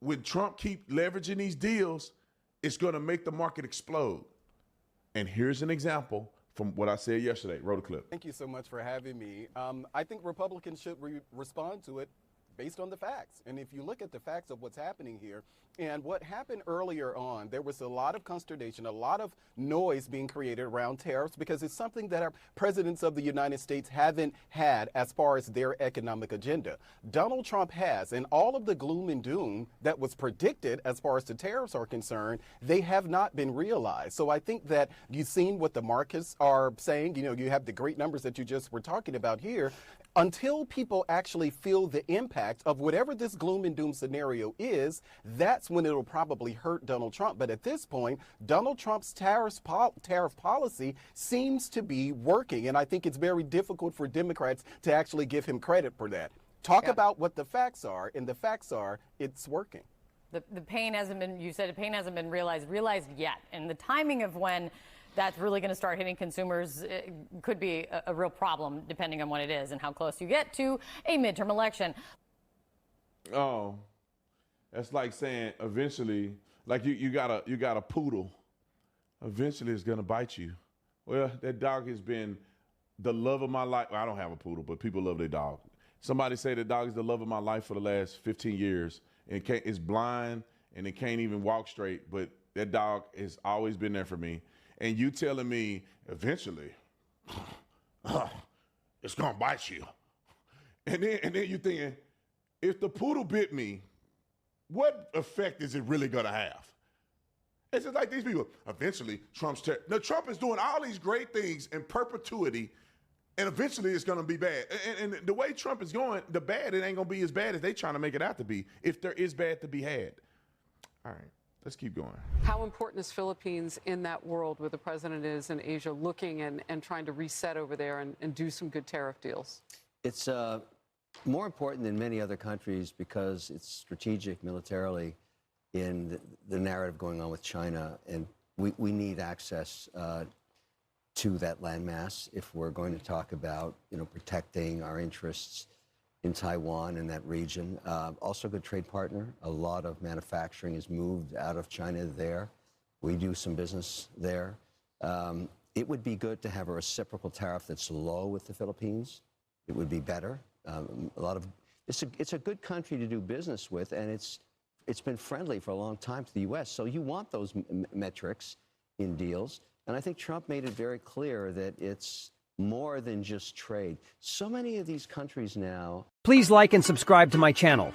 when Trump keep leveraging these deals, it's going to make the market explode. And here's an example from what I said yesterday. Roll the clip. Thank you so much for having me. I think Republicans should respond to it based on the facts. And if you look at the facts of what's happening here and what happened earlier on, there was a lot of consternation, a lot of noise being created around tariffs because it's something that our presidents of the United States haven't had as far as their economic agenda. Donald Trump has, and all of the gloom and doom that was predicted as far as the tariffs are concerned, they have not been realized. So I think that you've seen what the markets are saying. You know, you have the great numbers that you just were talking about here. Until people actually feel the impact of whatever this gloom and doom scenario is, that's when it'll probably hurt Donald Trump. But at this point, Donald Trump's tariff policy seems to be working. And I think it's very difficult for Democrats to actually give him credit for that. Talk about what the facts are, and the facts are it's working. The pain hasn't been, you said the pain hasn't been realized yet. And the timing of when that's really going to start hitting consumers could be a real problem depending on what it is and how close you get to a midterm election. Oh, that's like saying eventually, like you got a poodle. Eventually it's going to bite you. Well, that dog has been the love of my life. Well, I don't have a poodle, but people love their dog. Somebody say the dog is the love of my life for the last 15 years. And it's blind and it can't even walk straight, but that dog has always been there for me. And you telling me eventually it's gonna bite you. And then you thinking, if the poodle bit me, what effect is it really gonna have? It's just like these people, eventually Trump is doing all these great things in perpetuity, and eventually it's gonna be bad. And the way Trump is going, the bad, it ain't gonna be as bad as they trying to make it out to be, if there is bad to be had. All right. Let's keep going. How important is Philippines in that world where the president is in Asia looking and trying to reset over there and do some good tariff deals? It's more important than many other countries because it's strategic militarily in the narrative going on with China. And we need access to that landmass if we're going to talk about, protecting our interests in Taiwan and that region. Also a good trade partner. A lot of manufacturing is moved out of China there. We do some business there. It would be good to have a reciprocal tariff that's low with the Philippines. It would be better. It's a good country to do business with, and it's been friendly for a long time to the U.S. So you want those metrics in deals. And I think Trump made it very clear that it's more than just trade. So many of these countries now. Please like and subscribe to my channel.